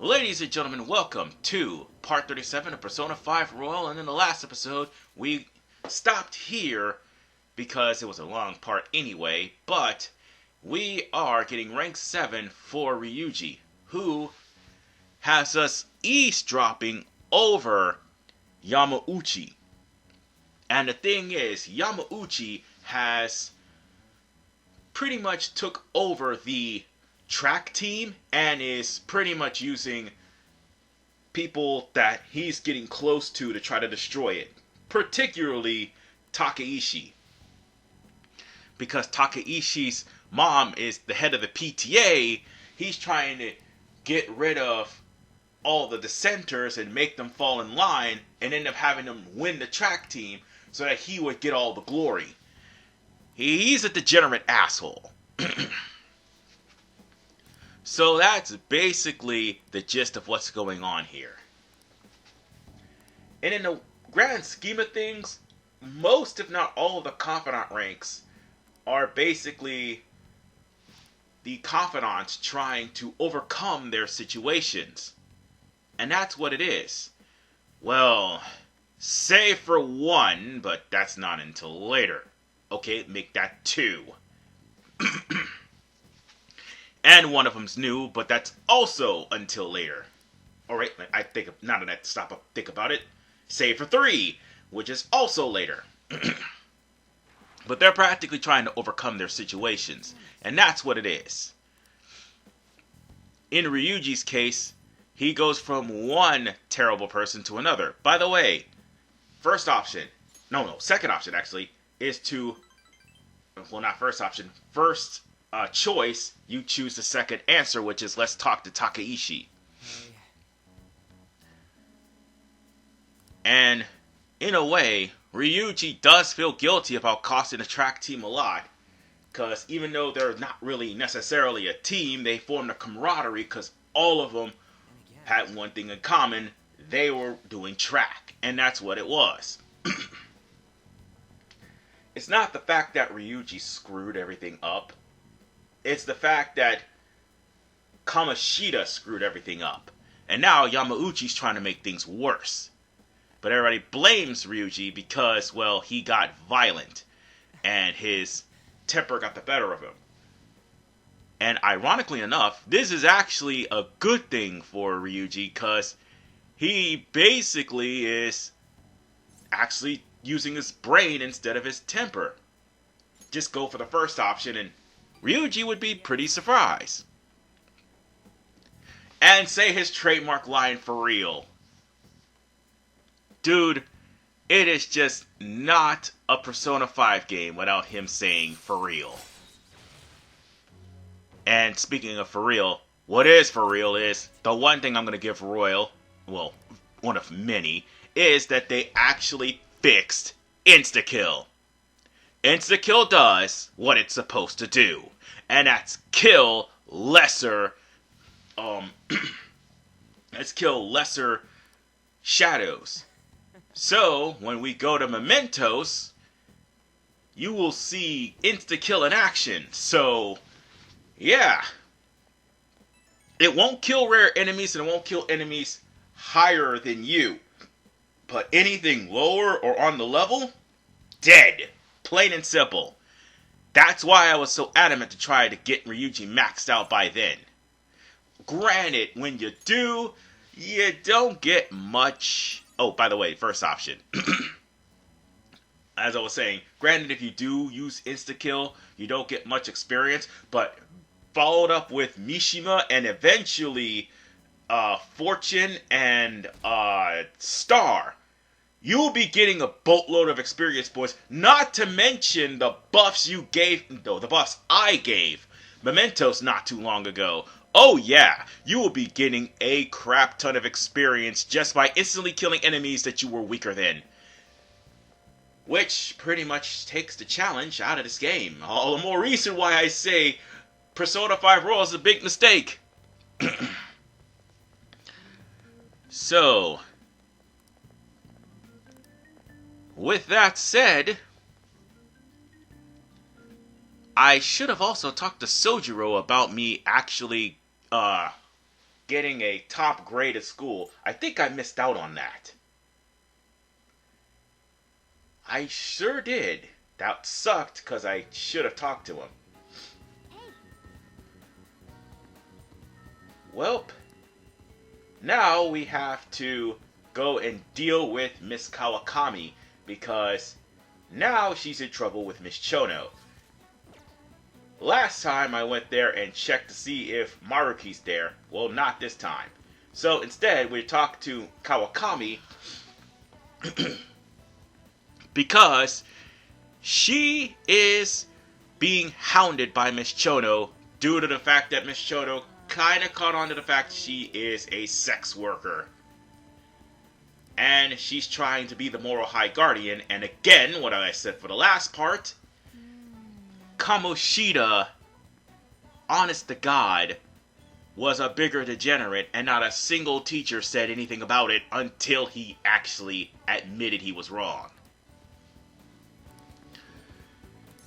Ladies and gentlemen, welcome to part 37 of Persona 5 Royal. And in the last episode, we stopped here because it was a long part anyway. But we are getting rank 7 for Ryuji, who has us eavesdropping over Yamauchi. And the thing is, Yamauchi has pretty much took over the track team and is pretty much using people that he's getting close to try to destroy it. Particularly Takeishi. Because Takeishi's mom is the head of the PTA, he's trying to get rid of all the dissenters and make them fall in line and end up having them win the track team so that he would get all the glory. He's a degenerate asshole. So that's basically the gist of what's going on here. And in the grand scheme of things, most if not all of the confidant ranks are basically the confidants trying to overcome their situations. And that's what it is. Well, save for one, but that's not until later. Okay, make that 2. And one of them's new, but that's also until later. Alright, I think, now that I stop and think about it, save for 3, which is also later. But they're practically trying to overcome their situations, and that's what it is. In Ryuji's case, he goes from one terrible person to another. By the way, second option actually, is to, well, not first option, first choice, you choose the second answer, which is let's talk to Takeishi. And in a way, Ryuji does feel guilty about costing the track team a lot, because even though they're not really necessarily a team, they formed a camaraderie because all of them had one thing in common: they were doing track, and that's what it was. It's not the fact that Ryuji screwed everything up. It's the fact that Kamoshida screwed everything up. And now Yamauchi's trying to make things worse. But everybody blames Ryuji because, well, he got violent. And his temper got the better of him. And ironically enough, this is actually a good thing for Ryuji because he basically is actually using his brain instead of his temper. Just go for the first option and Ryuji would be pretty surprised. And say his trademark line for real. Dude, it is just not a Persona 5 game without him saying for real. And speaking of for real, what is for real is, the one thing I'm going to give Royal, well, one of many, is that they actually fixed insta-kill. Insta-kill does what it's supposed to do, and that's kill lesser shadows. So, when we go to Mementos, you will see insta-kill in action. So, yeah. It won't kill rare enemies, and it won't kill enemies higher than you. But anything lower or on the level, dead. Plain and simple. That's why I was so adamant to try to get Ryuji maxed out by then. Granted, when you do, you don't get much. Oh, by the way, first option. As I was saying, granted, if you do use insta-kill, you don't get much experience, but followed up with Mishima and eventually Fortune and Star, you will be getting a boatload of experience points, not to mention the buffs the buffs I gave Mementos not too long ago. Oh yeah, you will be getting a crap ton of experience just by instantly killing enemies that you were weaker than. Which pretty much takes the challenge out of this game. All the more reason why I say Persona 5 Royal is a big mistake. So, with that said, I should have also talked to Sojiro about me actually getting a top grade at school. I think I missed out on that. I sure did. That sucked because I should have talked to him. Welp. Now we have to go and deal with Miss Kawakami because now she's in trouble with Miss Chono. Last time I went there and checked to see if Maruki's there. Well, not this time. So instead, we talked to Kawakami because she is being hounded by Miss Chono due to the fact that Miss Chono kind of caught on to the fact she is a sex worker. And she's trying to be the moral high guardian. And again, what I said for the last part, Kamoshida, honest to God, was a bigger degenerate, and not a single teacher said anything about it until he actually admitted he was wrong.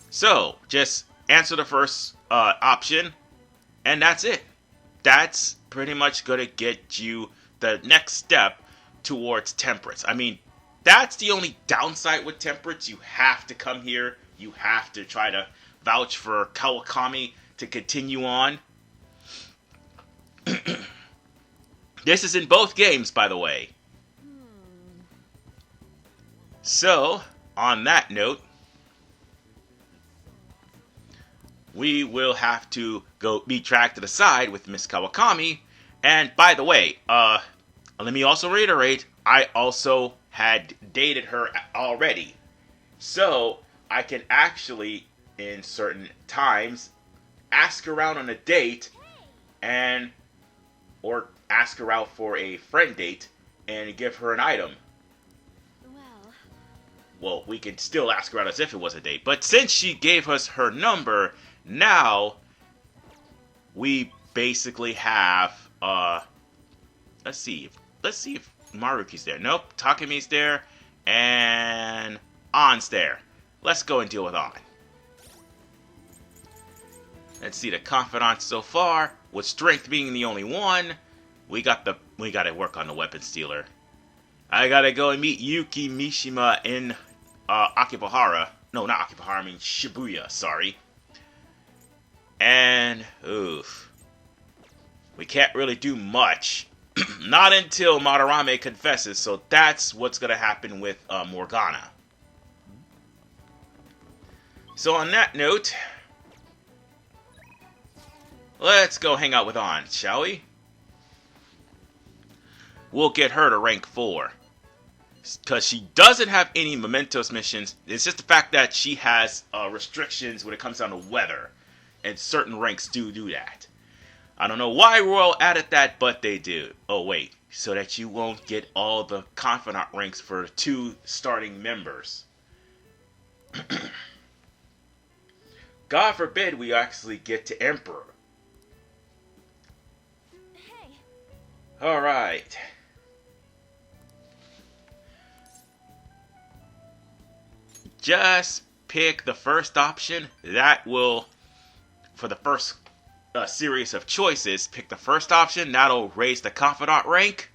So, just answer the first option, and that's it. That's pretty much going to get you the next step towards Temperance. I mean, that's the only downside with Temperance. You have to come here. You have to try to vouch for Kawakami to continue on. This is in both games, by the way. So, on that note, we will have to go be dragged to the side with Miss Kawakami. And by the way, let me also reiterate, I also had dated her already. So, I can actually, in certain times, ask her out on a date or ask her out for a friend date and give her an item. Well, we can still ask her out as if it was a date. But since she gave us her number, now we basically have, let's see if Maruki's there. Nope, Takemi's there, and An's there. Let's go and deal with An. Let's see the confidants so far. With Strength being the only one, we gotta work on the weapon stealer. I gotta go and meet Yuki Mishima in Akibahara. No, not Akibahara, I mean Shibuya, sorry. And, oof. We can't really do much. Not until Madarame confesses, so that's what's gonna happen with Morgana. So on that note, let's go hang out with An, shall we? We'll get her to rank 4. Because she doesn't have any mementos missions. It's just the fact that she has restrictions when it comes down to weather. And certain ranks do that. I don't know why Royal added that, but they do. Oh, wait. So that you won't get all the confidant ranks for 2 starting members. God forbid we actually get to Emperor. Hey. Alright. Just pick the first option. That will, for the first series of choices, pick the first option. That'll raise the confidant rank.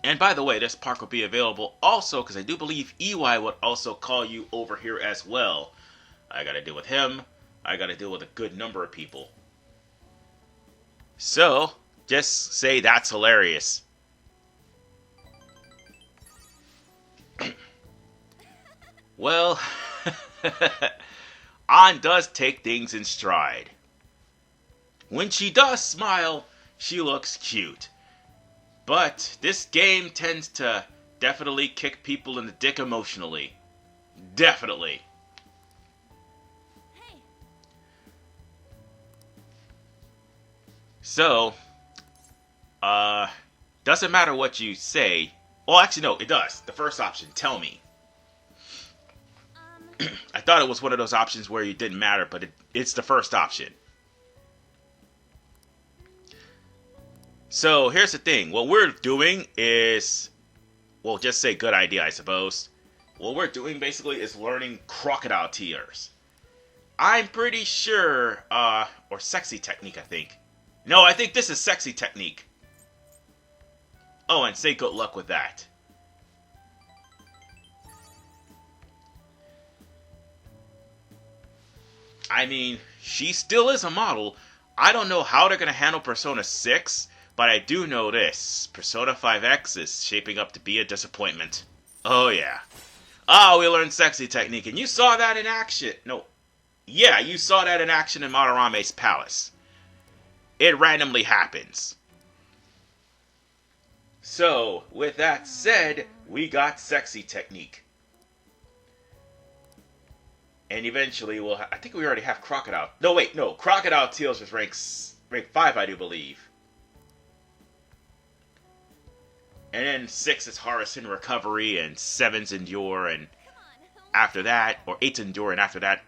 And by the way, this park will be available also because I do believe EY would also call you over here as well. I gotta deal with him. I gotta deal with a good number of people. So, just say that's hilarious. Well, An does take things in stride. When she does smile, she looks cute. But this game tends to definitely kick people in the dick emotionally. Definitely. Hey. So, doesn't matter what you say. Well, actually, no, it does. The first option, tell me. I thought it was one of those options where it didn't matter, but it's the first option. So, here's the thing. What we're doing is, well, just say good idea, I suppose. What we're doing, basically, is learning crocodile tears. I'm pretty sure, or sexy technique, I think. No, I think this is sexy technique. Oh, and say good luck with that. I mean, she still is a model. I don't know how they're going to handle Persona 6, but I do know this. Persona 5X is shaping up to be a disappointment. Oh, yeah. Oh, we learned sexy technique, and you saw that in action. No. Yeah, you saw that in action in Madarame's palace. It randomly happens. So, with that said, we got sexy technique. And eventually we'll I think we already have Crocodile. No, wait, no. Crocodile Teals was rank 5, I do believe. And then 6 is Harrison Recovery, and 7's Endure, and after that, or 8's Endure, and after that,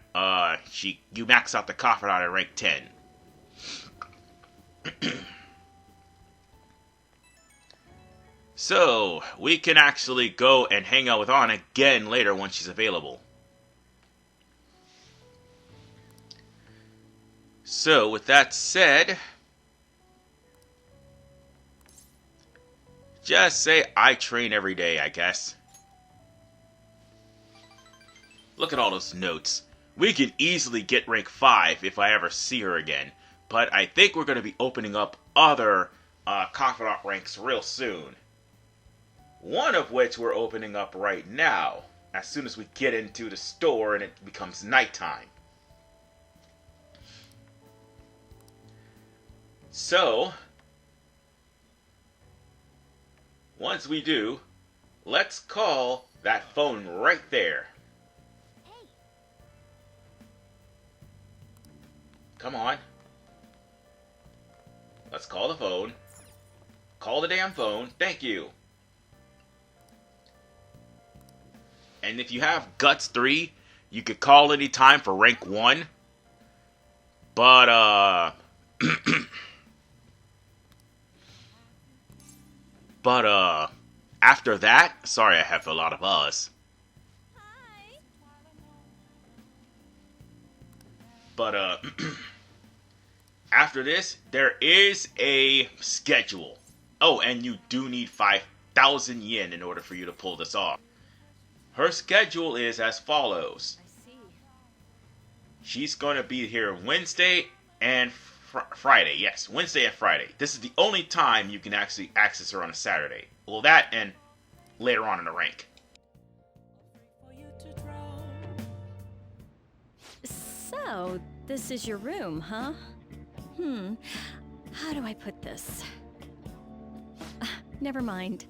you max out the Crocodile at rank 10. So, we can actually go and hang out with Anna again later once she's available. So, with that said, just say I train every day, I guess. Look at all those notes. We can easily get rank 5 if I ever see her again. But I think we're going to be opening up other confidant ranks real soon. One of which we're opening up right now, as soon as we get into the store and it becomes nighttime. So, once we do, let's call that phone right there. Come on. Let's call the phone. Call the damn phone. Thank you. And if you have Guts 3, you could call any time for rank 1. But, after that, sorry I have a lot of buzz. Hi. But, after this, there is a schedule. Oh, and you do need 5,000 yen in order for you to pull this off. Her schedule is as follows. I see. She's going to be here Wednesday and Friday. Yes, Wednesday and Friday. This is the only time you can actually access her on a Saturday. Well, that and later on in the rank. So, this is your room, huh? How do I put this? Never mind.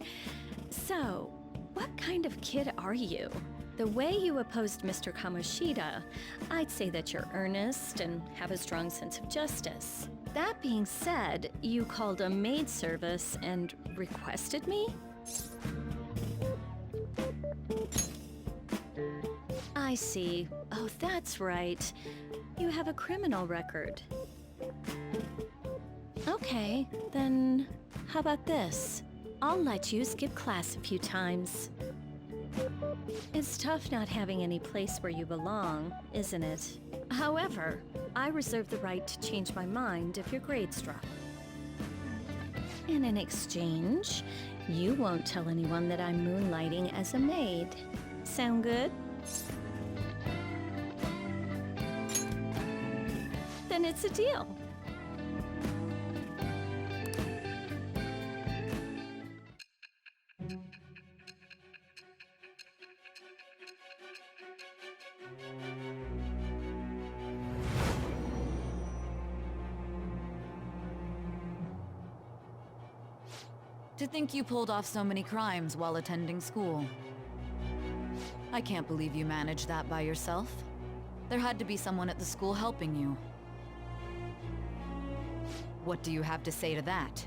So, what kind of kid are you? The way you opposed Mr. Kamoshida, I'd say that you're earnest and have a strong sense of justice. That being said, you called a maid service and requested me? I see. Oh, that's right. You have a criminal record. Okay, then how about this? I'll let you skip class a few times. It's tough not having any place where you belong, isn't it? However, I reserve the right to change my mind if your grades drop. And in exchange, you won't tell anyone that I'm moonlighting as a maid. Sound good? Then it's a deal. To think you pulled off so many crimes while attending school. I can't believe you managed that by yourself. There had to be someone at the school helping you. What do you have to say to that?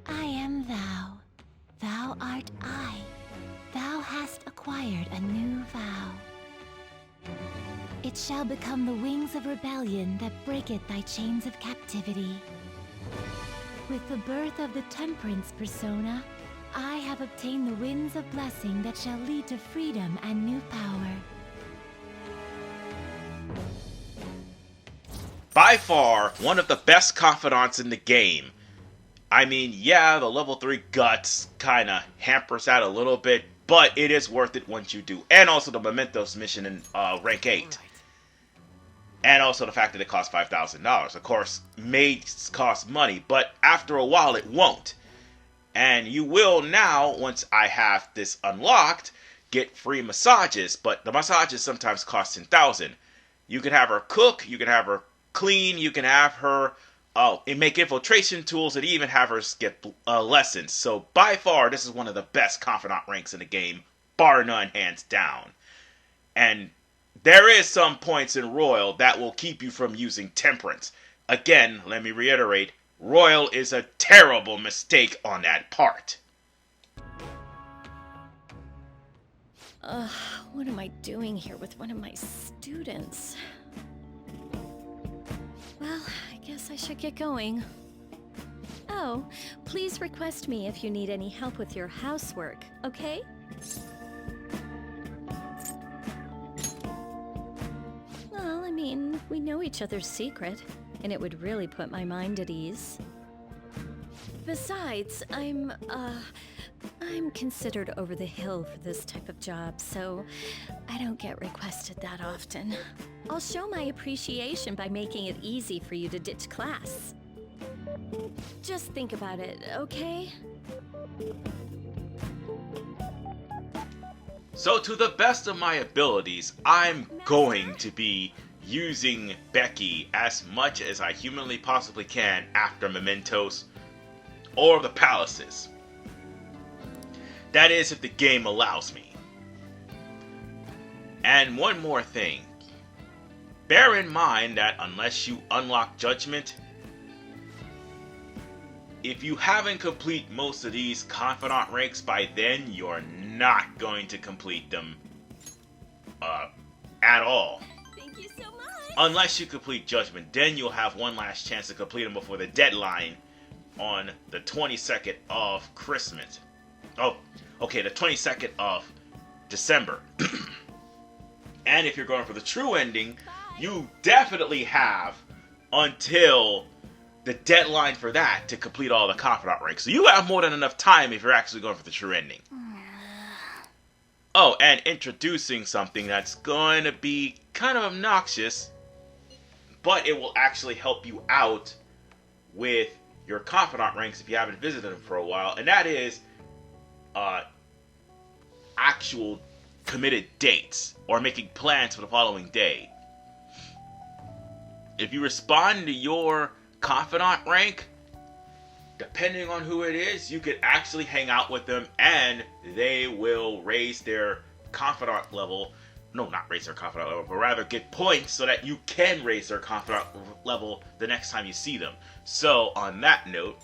I am thou. Thou art I. Thou hast acquired a new vow. It shall become the wings of rebellion that breaketh thy chains of captivity. With the birth of the Temperance persona, I have obtained the winds of blessing that shall lead to freedom and new power. by far one of the best confidants in the game. I mean, yeah, the level 3 guts kind of hampers that a little bit, but it is worth it once you do. And also the Mementos mission in rank 8. And also the fact that it costs $5,000. Of course, Maids cost money, but after a while it won't. And you will now, once I have this unlocked, get free massages, but the massages sometimes cost $10,000. You can have her cook, you can have her clean, you can have her make infiltration tools, and even have her skip lessons. So by far, this is one of the best confidant ranks in the game, bar none, hands down. And there is some points in Royal that will keep you from using Temperance. Again, let me reiterate, Royal is a terrible mistake on that part. What am I doing here with one of my students? Well, I guess I should get going. Oh, please request me if you need any help with your housework, okay? Well, I mean, we know each other's secret, and it would really put my mind at ease. Besides, I'm considered over the hill for this type of job, so I don't get requested that often. I'll show my appreciation by making it easy for you to ditch class. Just think about it, okay? So to the best of my abilities, I'm going to be using Becky as much as I humanly possibly can after Mementos or the Palaces. That is, if the game allows me. And one more thing. Bear in mind that unless you unlock Judgment, if you haven't complete most of these Confidant ranks by then, you're not going to complete them at all. Thank you so much! Unless you complete Judgment, then you'll have one last chance to complete them before the deadline on the 22nd of Christmas. Oh, okay, the 22nd of December. And if you're going for the true ending, you definitely have until the deadline for that to complete all the Confidant ranks. So you have more than enough time if you're actually going for the true ending. Oh, and introducing something that's going to be kind of obnoxious, but it will actually help you out with your Confidant ranks if you haven't visited them for a while, and that is actual committed dates or making plans for the following day. If you respond to your Confidant rank, depending on who it is, you could actually hang out with them and they will raise their Confidant level. No, not raise their Confidant level, but rather get points so that you can raise their Confidant level the next time you see them. So, on that note,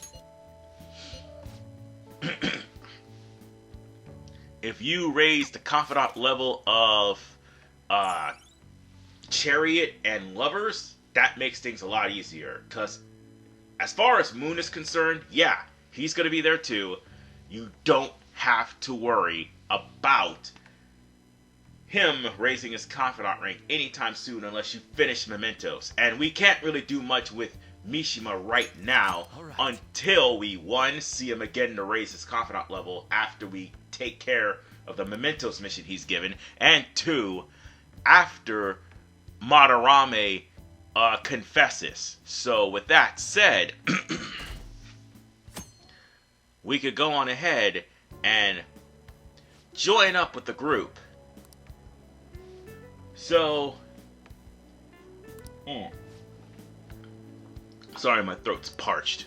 if you raise the Confidant level of Chariot and Lovers, that makes things a lot easier. Because as far as Moon is concerned, yeah, he's going to be there too. You don't have to worry about him raising his Confidant rank anytime soon unless you finish Mementos. And we can't really do much with Mishima right now until we, one, see him again to raise his Confidant level after we take care of the Mementos mission he's given, and two, after Madarame confesses. So with that said, we could go on ahead and join up with the group. So, sorry, my throat's parched.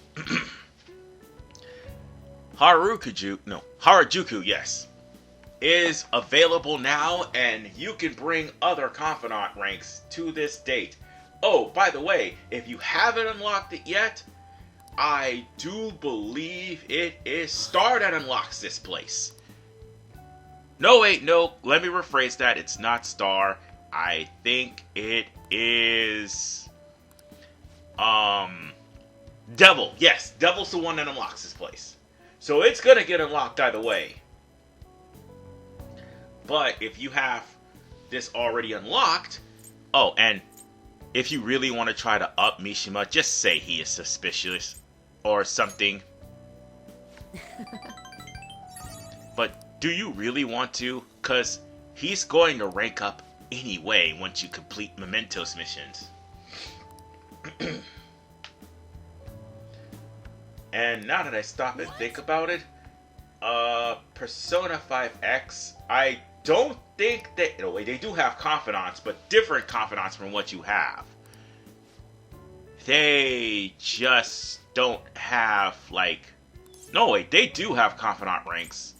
Harajuku, yes, is available now, and you can bring other Confidant ranks to this date. Oh, by the way, if you haven't unlocked it yet, I do believe it is Star that unlocks this place. No, wait, no, let me rephrase that. It's not Star. I think it is Devil. Yes, Devil's the one that unlocks this place. So it's gonna get unlocked either way. But if you have this already unlocked, oh, and if you really want to try to up Mishima, just say he is suspicious or something. But do you really want to? Because he's going to rank up anyway once you complete Mementos missions. And now that I stop and think about it, Persona 5X, I don't think that... In a way, they do have confidants, but different confidants from what you have. They just don't have, like... No, wait, they do have confidant ranks.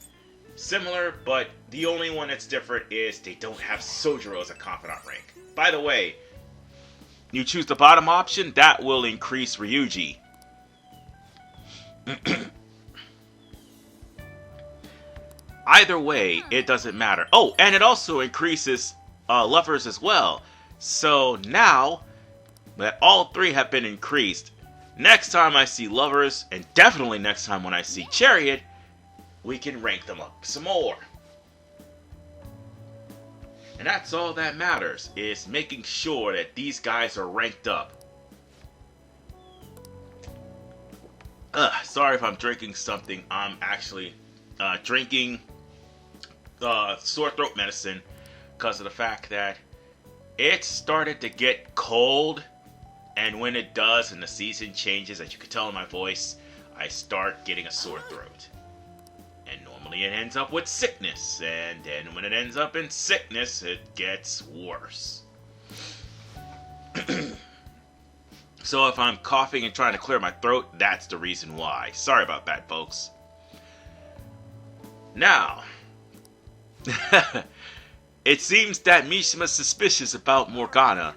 Similar, but the only one that's different is they don't have Sojiro as a confidant rank. By the way, you choose the bottom option, that will increase Ryuji. Either way, it doesn't matter. Oh, and it also increases lovers as well. So now that all three have been increased, next time I see lovers, and definitely next time when I see Chariot, we can rank them up some more. And that's all that matters, is making sure that these guys are ranked up. Sorry if I'm drinking something. I'm actually drinking sore throat medicine because of the fact that it started to get cold, and when it does and the season changes, as you can tell in my voice, I start getting a sore throat. And normally it ends up with sickness, and then when it ends up in sickness, it gets worse. So if I'm coughing and trying to clear my throat, that's the reason why. Sorry about that, folks. Now, it seems that Mishima's suspicious about Morgana.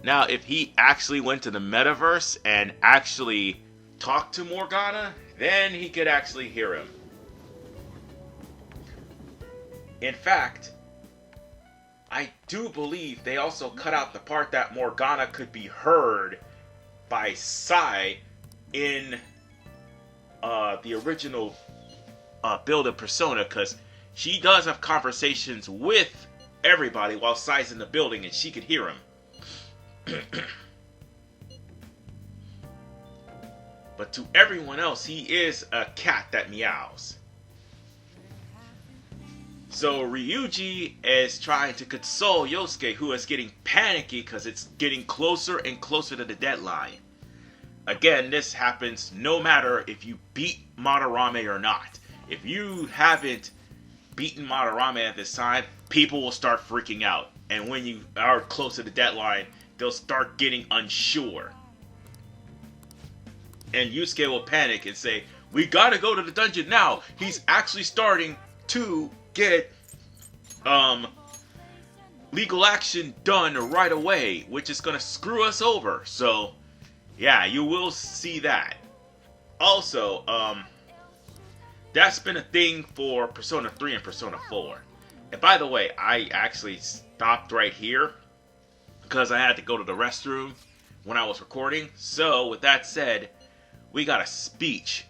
Now, if he actually went to the metaverse and actually talked to Morgana, then he could actually hear him. In fact, I do believe they also cut out the part that Morgana could be heard by Sai in the original build of Persona, because she does have conversations with everybody while Sai's in the building and she could hear him. But to everyone else, he is a cat that meows. So Ryuji is trying to console Yosuke, who is getting panicky because it's getting closer and closer to the deadline. Again, this happens no matter if you beat Madarame or not. If you haven't beaten Madarame at this time, people will start freaking out. And when you are close to the deadline, they'll start getting unsure. And Yusuke will panic and say, "We gotta go to the dungeon now. He's actually starting to get legal action done right away, which is gonna screw us over." So yeah, you will see that. Also, that's been a thing for Persona 3 and Persona 4. And by the way, I actually stopped right here because I had to go to the restroom when I was recording. So with that said, we got a speech.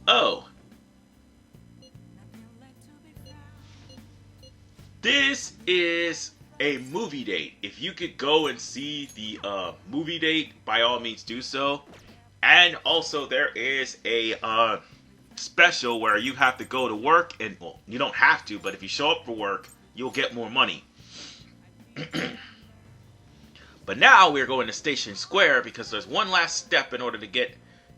Oh. This is a movie date. If you could go and see the movie date, by all means do so. And also there is a special where you have to go to work, and well, you don't have to, but if you show up for work, you'll get more money. But now we're going to Station Square because there's one last step in order to get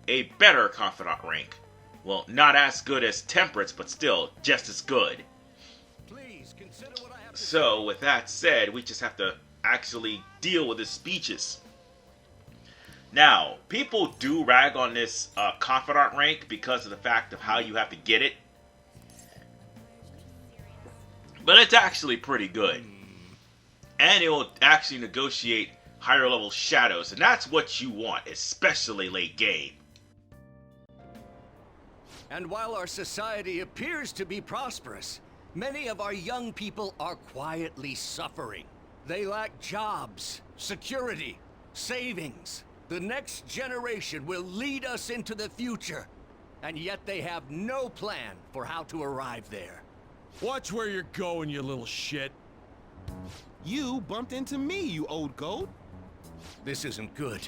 a better confidant rank. Well, not as good as Temperance, but still just as good. So, with that said, we just have to actually deal with his speeches. Now, people do rag on this confidant rank because of the fact of how you have to get it. But it's actually pretty good. And it will actually negotiate higher level shadows, and that's what you want, especially late game. And while our society appears to be prosperous, many of our young people are quietly suffering. They lack jobs, security, savings. The next generation will lead us into the future, and yet they have no plan for how to arrive there. Watch where you're going, you little shit. You bumped into me, you old goat. This isn't good.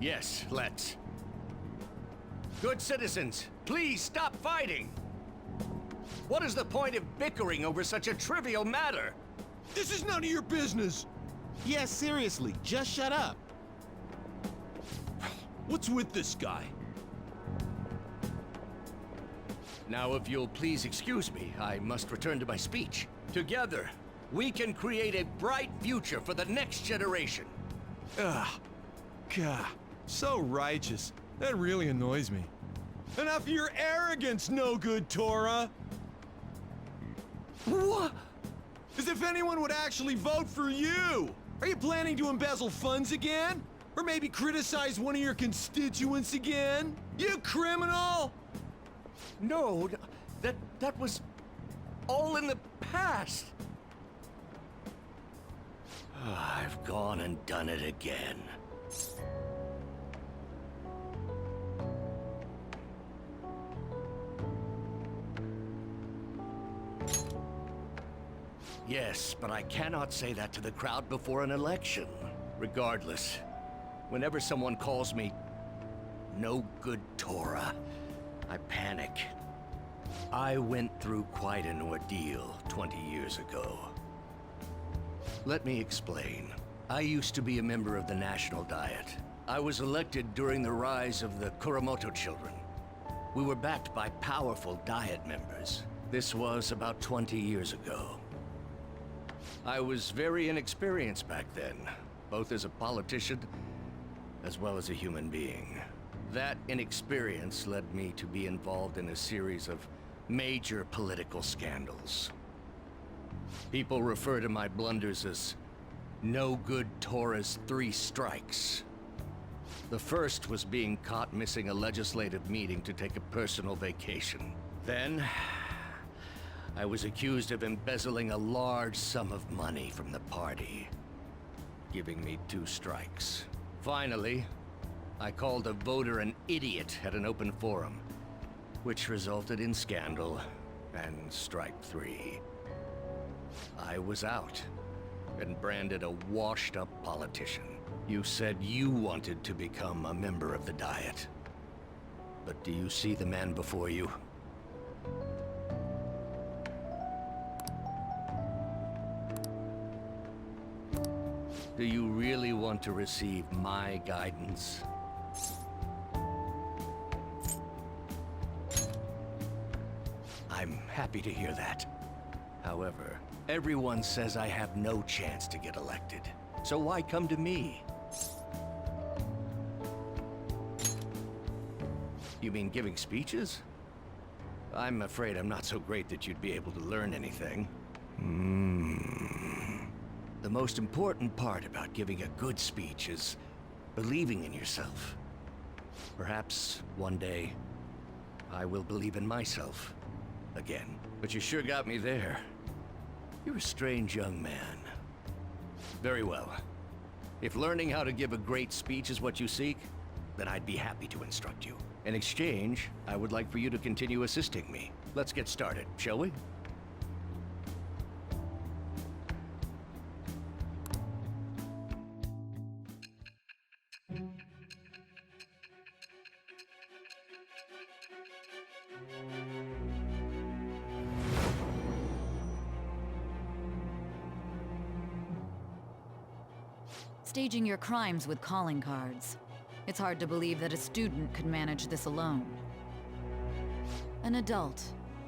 Yes, let's. Good citizens, please stop fighting! What is the point of bickering over such a trivial matter? This is none of your business. Yeah, seriously, just shut up. What's with this guy? Now, if you'll please excuse me, I must return to my speech. Together, we can create a bright future for the next generation. Ugh. God, so righteous. That really annoys me. Enough of your arrogance, no good Torah! What? As if anyone would actually vote for you! Are you planning to embezzle funds again? Or maybe criticize one of your constituents again? You criminal! No, that was all in the past. I've gone and done it again. Yes, but I cannot say that to the crowd before an election. Regardless, whenever someone calls me no good Torah, I panic. I went through quite an ordeal 20 years ago. Let me explain. I used to be a member of the National Diet. I was elected during the rise of the Kuromoto children. We were backed by powerful Diet members. This was about 20 years ago. I was very inexperienced back then, both as a politician as well as a human being. That inexperience led me to be involved in a series of major political scandals. People refer to my blunders as no good Torah's 3 strikes. The first was being caught missing a legislative meeting to take a personal vacation. Then, I was accused of embezzling a large sum of money from the party, giving me 2 strikes. Finally, I called a voter an idiot at an open forum, which resulted in scandal and strike 3. I was out and branded a washed-up politician. You said you wanted to become a member of the Diet. But do you see the man before you? Do you really want to receive my guidance? I'm happy to hear that. However, everyone says I have no chance to get elected. So why come to me? You mean giving speeches? I'm afraid I'm not so great that you'd be able to learn anything. The most important part about giving a good speech is believing in yourself. Perhaps one day, I will believe in myself again. But you sure got me there. You're a strange young man. Very well. If learning how to give a great speech is what you seek, then I'd be happy to instruct you. In exchange, I would like for you to continue assisting me. Let's get started, shall we? Staging your crimes with calling cards. It's hard to believe that a student could manage this alone. An adult.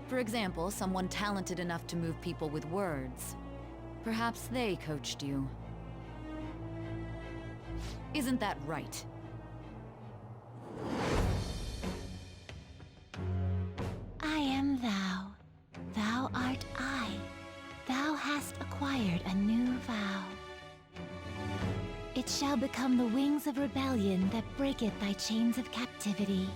For example, someone talented enough to move people with words. Perhaps they coached you. Isn't that right? I am thou. Thou art I. Thou hast acquired a new vow. It shall become the wings of rebellion that breaketh thy chains of captivity.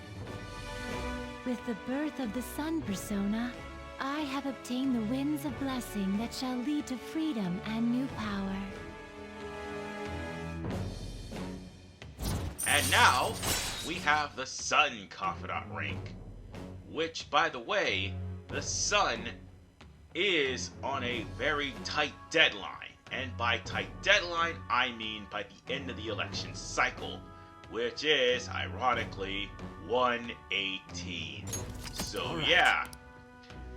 With the birth of the Sun persona, I have obtained the winds of blessing that shall lead to freedom and new power. And now, we have the Sun Confidant rank. Which, by the way, the Sun is on a very tight deadline. And by tight deadline, I mean by the end of the election cycle, which is, ironically, 118. So yeah,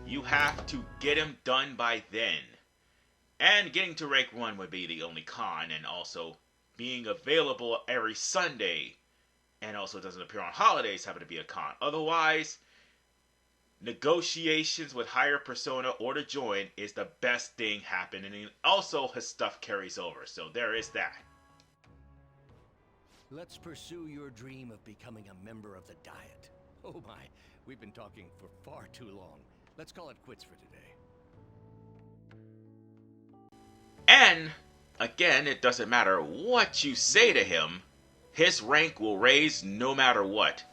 you have to get him done by then. And getting to rank 1 would be the only con, and also being available every Sunday, and also doesn't appear on holidays, happen to be a con. Otherwise, negotiations with higher persona or to join is the best thing happening, and also his stuff carries over, so there is that. Let's pursue your dream of becoming a member of the Diet. Oh my, we've been talking for far too long. Let's call it quits for today. And, again, it doesn't matter what you say to him, his rank will raise no matter what.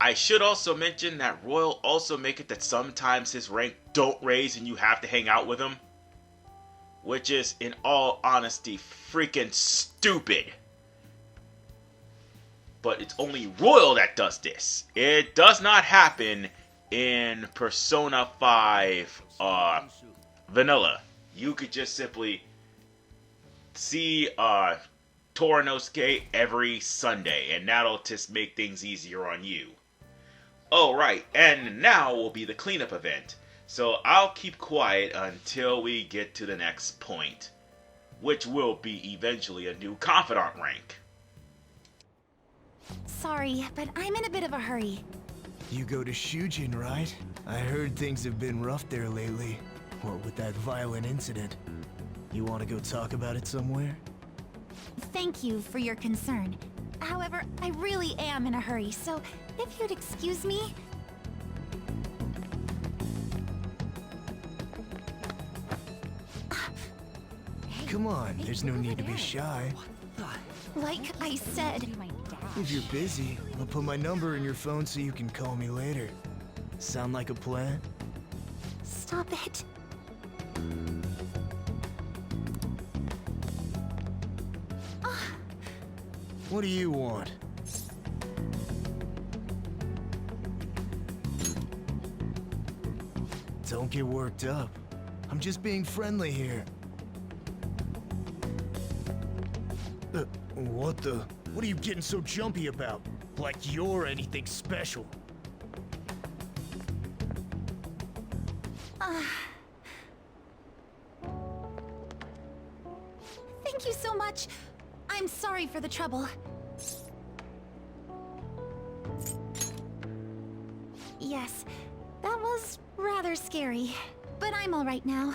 I should also mention that Royal also make it that sometimes his rank don't raise and you have to hang out with him. Which is, in all honesty, freaking stupid. But it's only Royal that does this. It does not happen in Persona 5 Vanilla. You could just simply see Torinosuke every Sunday, and that'll just make things easier on you. Oh, right, and now will be the cleanup event. So I'll keep quiet until we get to the next point, which will be eventually a new confidant rank. Sorry, but I'm in a bit of a hurry. You go to Shujin, right? I heard things have been rough there lately. What with that violent incident? You want to go talk about it somewhere? Thank you for your concern. However, I really am in a hurry, so if you'd excuse me... Come on, there's no need to be shy. Like I said... If you're busy, I'll put my number in your phone so you can call me later. Sound like a plan? Stop it. What do you want? Don't get worked up. I'm just being friendly here. What the? What are you getting so jumpy about? Like you're anything special. Thank you so much. I'm sorry for the trouble. Yes, that was rather scary, but I'm all right now.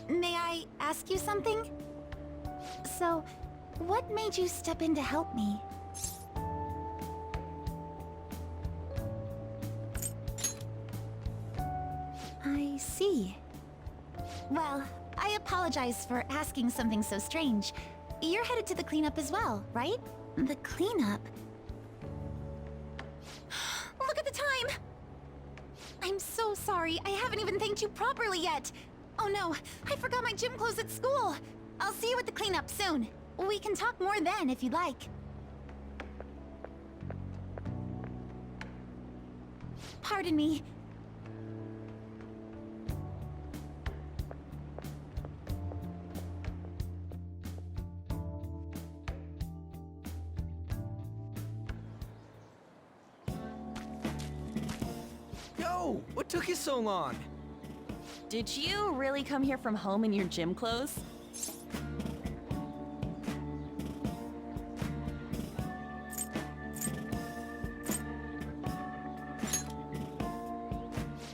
May I ask you something? So, what made you step in to help me? I see. Well, I apologize for asking something so strange. You're headed to the cleanup as well, right? The cleanup? Look at the time! I'm so sorry, I haven't even thanked you properly yet! Oh no, I forgot my gym clothes at school! I'll see you at the cleanup soon. We can talk more then if you'd like. Pardon me. Yo, what took you so long? Did you really come here from home in your gym clothes?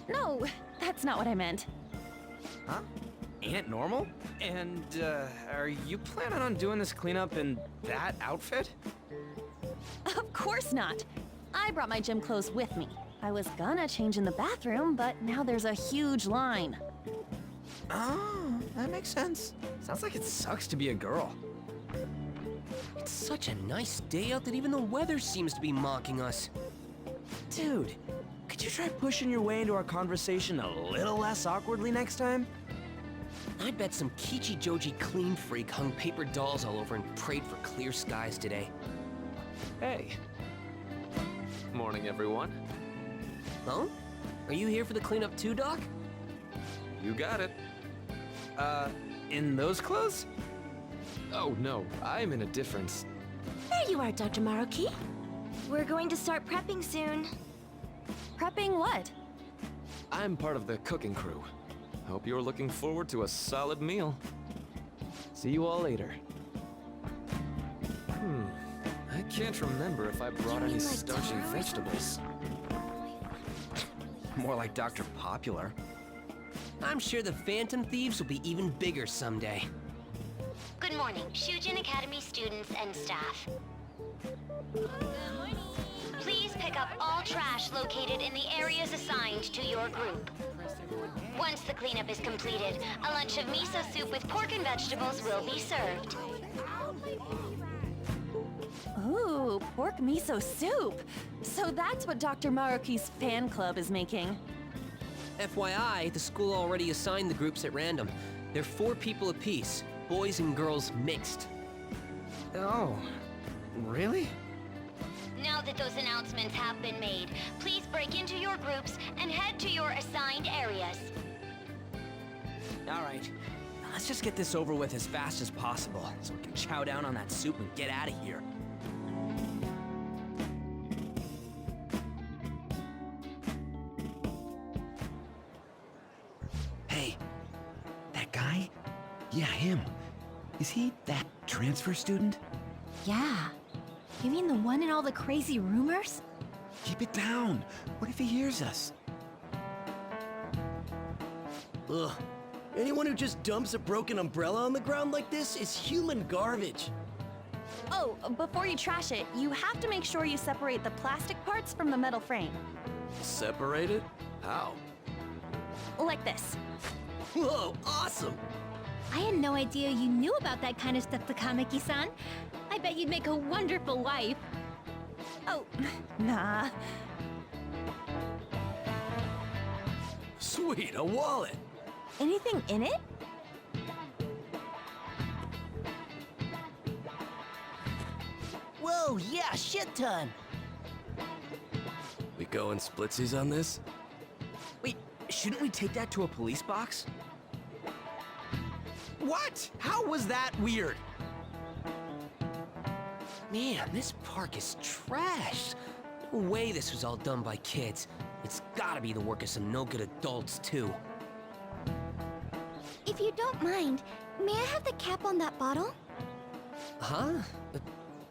No, that's not what I meant. Huh? Ain't it normal? And, are you planning on doing this cleanup in that outfit? Of course not. I brought my gym clothes with me. I was gonna change in the bathroom, but now there's a huge line. Oh, that makes sense. Sounds like it sucks to be a girl. It's such a nice day out that even the weather seems to be mocking us. Dude, could you try pushing your way into our conversation a little less awkwardly next time? I bet some Kichi Joji clean freak hung paper dolls all over and prayed for clear skies today. Hey. Morning, everyone. Huh? Are you here for the cleanup too, Doc? You got it. In those clothes? Oh, no, I'm in a different... There you are, Dr. Maruki. We're going to start prepping soon. Prepping what? I'm part of the cooking crew. Hope you're looking forward to a solid meal. See you all later. I can't remember if I brought any starchy vegetables. More like Dr. Popular. I'm sure the Phantom Thieves will be even bigger someday. Good morning, Shujin Academy students and staff. Please pick up all trash located in the areas assigned to your group. Once the cleanup is completed, a lunch of miso soup with pork and vegetables will be served. Ooh, pork miso soup. So that's what Dr. Maruki's fan club is making. FYI, the school already assigned the groups at random. They're 4 people apiece, boys and girls mixed. Oh, really? Now that those announcements have been made, please break into your groups and head to your assigned areas. All right, let's just get this over with as fast as possible so we can chow down on that soup and get out of here. Hey, that guy? Yeah, him. Is he that transfer student? Yeah. You mean the one in all the crazy rumors? Keep it down. What if he hears us? Ugh. Anyone who just dumps a broken umbrella on the ground like this is human garbage. Oh, before you trash it, you have to make sure you separate the plastic parts from the metal frame. Separate it? How? Like this. Whoa, awesome! I had no idea you knew about that kind of stuff, Takamaki-san. I bet you'd make a wonderful wife. Oh, nah. Sweet, a wallet! Anything in it? Whoa, yeah, shit ton! We going splitsies on this? Wait, shouldn't we take that to a police box? What? How was that weird? Man, this park is trash. No way this was all done by kids. It's gotta be the work of some no-good adults, too. If you don't mind, may I have the cap on that bottle? Huh?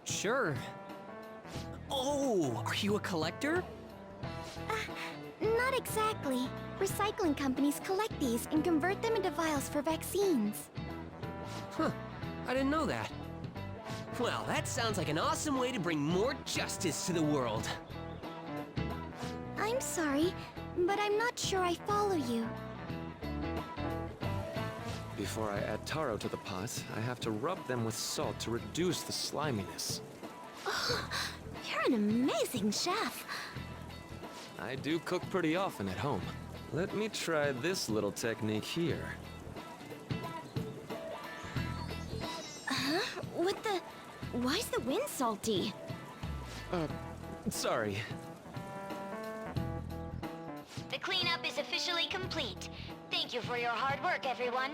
Sure. Oh, are you a collector? Not exactly. Recycling companies collect these and convert them into vials for vaccines. Huh, I didn't know that. Well, that sounds like an awesome way to bring more justice to the world. I'm sorry, but I'm not sure I follow you. Before I add taro to the pot, I have to rub them with salt to reduce the sliminess. Oh, you're an amazing chef. I do cook pretty often at home. Let me try this little technique here. Huh? What the... Why's the wind salty? Sorry. The cleanup is officially complete. Thank you for your hard work, everyone.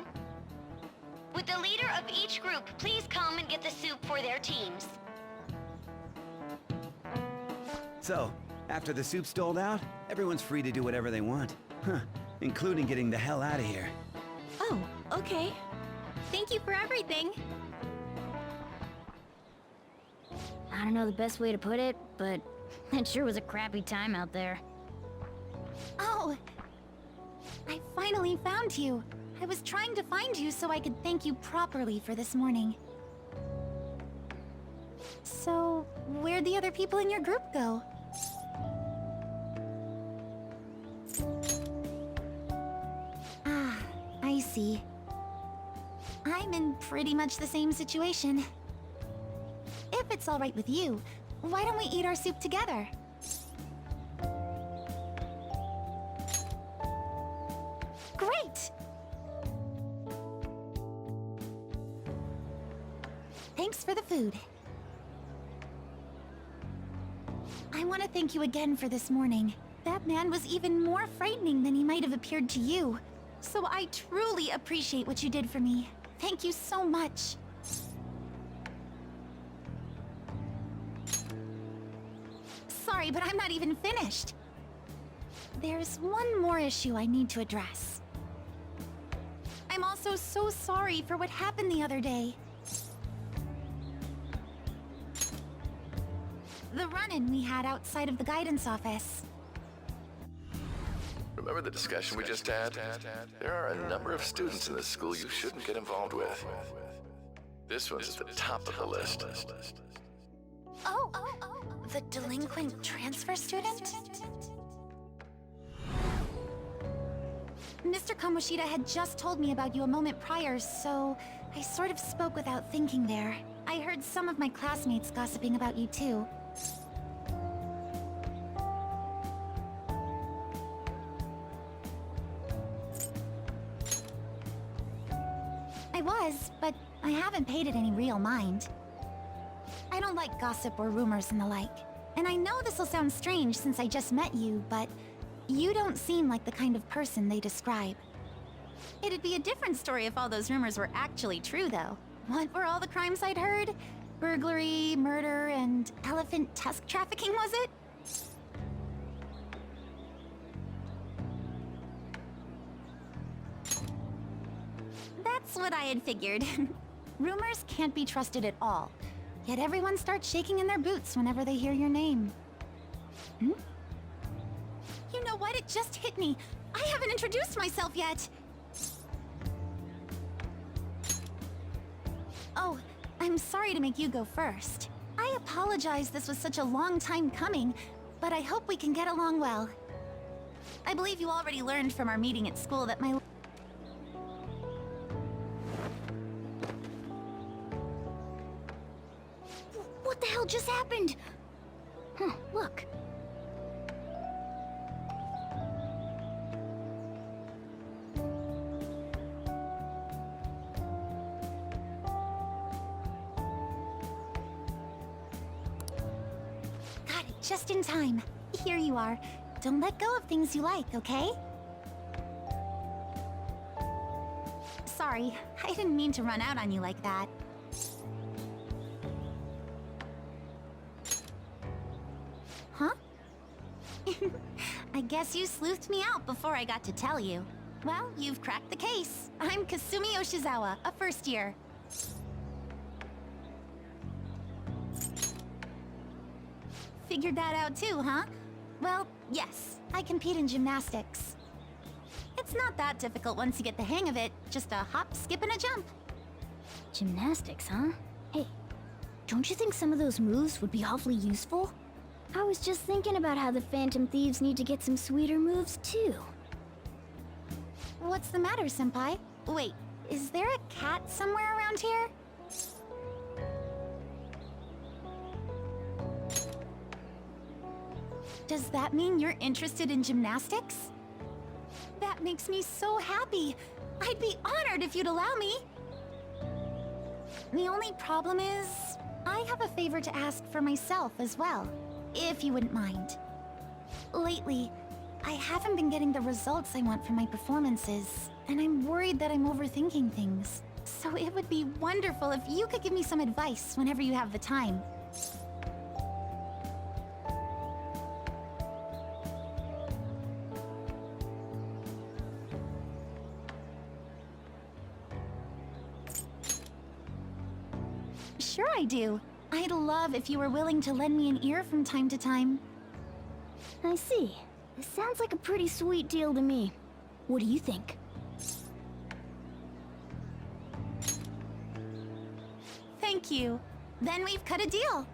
Would the leader of each group please come and get the soup for their teams? So, after the soup's doled out, everyone's free to do whatever they want. Huh, including getting the hell out of here. Oh, okay. Thank you for everything. I don't know the best way to put it, but it sure was a crappy time out there. Oh! I finally found you. I was trying to find you so I could thank you properly for this morning. So, where'd the other people in your group go? Ah, I see. see. I'm in pretty much the same situation. If it's all right with you, why don't we eat our soup together? Great! Thanks for the food. I want to thank you again for this morning. That man was even more frightening than he might have appeared to you. So I truly appreciate what you did for me. Thank you so much. Sorry, but I'm not even finished. There's one more issue I need to address. I'm also so sorry for what happened the other day. The run-in we had outside of the guidance office. Remember the discussion we just had? There are a number of students in this school you shouldn't get involved with. This one's at the top of the list. Oh, the delinquent transfer student? Mr. Kamoshida had just told me about you a moment prior, so I sort of spoke without thinking there. I heard some of my classmates gossiping about you too. I was, but I haven't paid it any real mind. I don't like gossip or rumors and the like. And I know this will sound strange since I just met you, but you don't seem like the kind of person they describe. It'd be a different story if all those rumors were actually true, though. What were all the crimes I'd heard? Burglary, murder, and elephant tusk trafficking, was it? That's what I had figured. Rumors can't be trusted at all. Yet everyone starts shaking in their boots whenever they hear your name. Hmm? You know what? It just hit me. I haven't introduced myself yet. Oh, I'm sorry to make you go first. I apologize this was such a long time coming, but I hope we can get along well. I believe you already learned from our meeting at school that my... What the hell just happened? Huh, look. Got it just in time. Here you are. Don't let go of things you like, okay? Sorry, I didn't mean to run out on you like that. Huh? I guess you sleuthed me out before I got to tell you. Well, you've cracked the case. I'm Kasumi Yoshizawa, a first year. Figured that out too, huh? Well, yes, I compete in gymnastics. It's not that difficult once you get the hang of it. Just a hop, skip, and a jump. Gymnastics, huh? Hey, don't you think some of those moves would be awfully useful? I was just thinking about how the Phantom Thieves need to get some sweeter moves, too. What's the matter, Senpai? Wait, is there a cat somewhere around here? Does that mean you're interested in gymnastics? That makes me so happy. I'd be honored if you'd allow me. The only problem is, I have a favor to ask for myself as well, if you wouldn't mind. Lately, I haven't been getting the results I want from my performances, and I'm worried that I'm overthinking things. So it would be wonderful if you could give me some advice whenever you have the time. Sure I do. I'd love if you were willing to lend me an ear from time to time. I see. This sounds like a pretty sweet deal to me. What do you think? Thank you. Then we've cut a deal.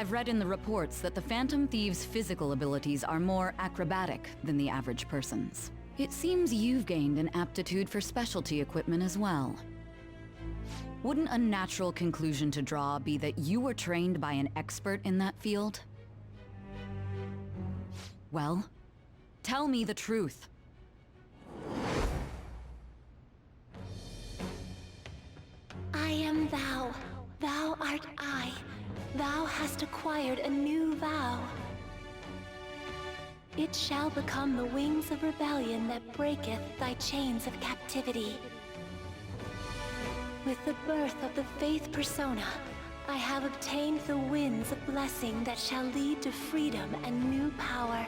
I've read in the reports that the Phantom Thieves' physical abilities are more acrobatic than the average person's. It seems you've gained an aptitude for specialty equipment as well. Wouldn't a natural conclusion to draw be that you were trained by an expert in that field? Well, tell me the truth. I am thou. Thou art I. Thou hast acquired a new vow. It shall become the wings of rebellion that breaketh thy chains of captivity. With the birth of the faith persona, I have obtained the winds of blessing that shall lead to freedom and new power.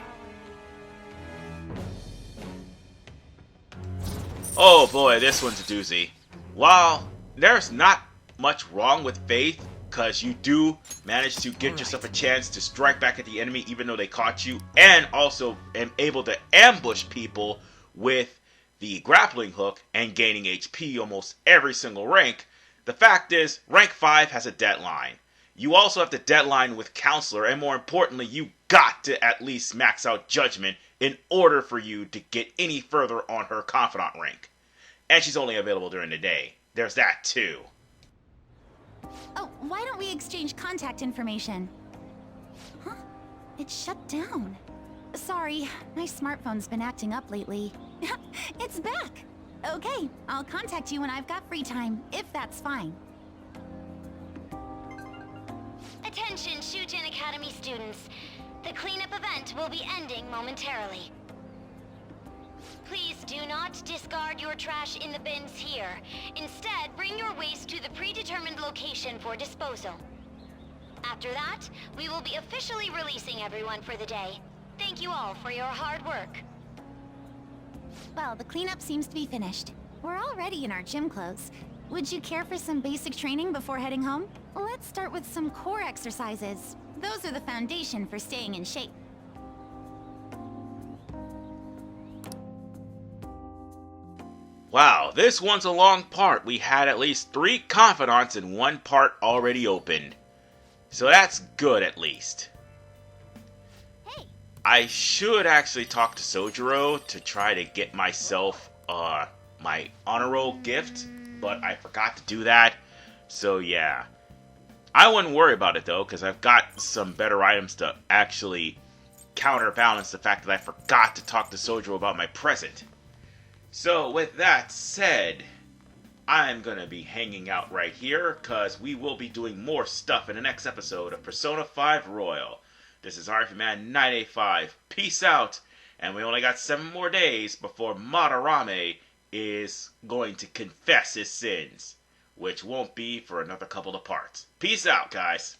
Oh boy, this one's a doozy. While there's not much wrong with faith, because you do manage to get yourself a chance to strike back at the enemy even though they caught you, and also am able to ambush people with the grappling hook and gaining HP almost every single rank, the fact is, rank 5 has a deadline. You also have the deadline with Counselor, and more importantly, you got to at least max out Judgment in order for you to get any further on her Confidant rank. And she's only available during the day. There's that too. Oh, why don't we exchange contact information? Huh? It shut down. Sorry, my smartphone's been acting up lately. It's back! Okay, I'll contact you when I've got free time, if that's fine. Attention, Shujin Academy students. The cleanup event will be ending momentarily. Please do not discard your trash in the bins here. Instead, bring your waste to the predetermined location for disposal. After that, we will be officially releasing everyone for the day. Thank you all for your hard work. Well, the cleanup seems to be finished. We're already in our gym clothes. Would you care for some basic training before heading home? Let's start with some core exercises. Those are the foundation for staying in shape. Wow, this one's a long part. We had at least 3 confidants and 1 part already opened. So that's good at least. Hey. I should actually talk to Sojiro to try to get myself my honor roll gift, but I forgot to do that. So yeah. I wouldn't worry about it though, because I've got some better items to actually counterbalance the fact that I forgot to talk to Sojiro about my present. So with that said, I'm going to be hanging out right here because we will be doing more stuff in the next episode of Persona 5 Royal. This is RFman 985. Peace out. And we only got 7 more days before Madarame is going to confess his sins, which won't be for another couple of parts. Peace out, guys.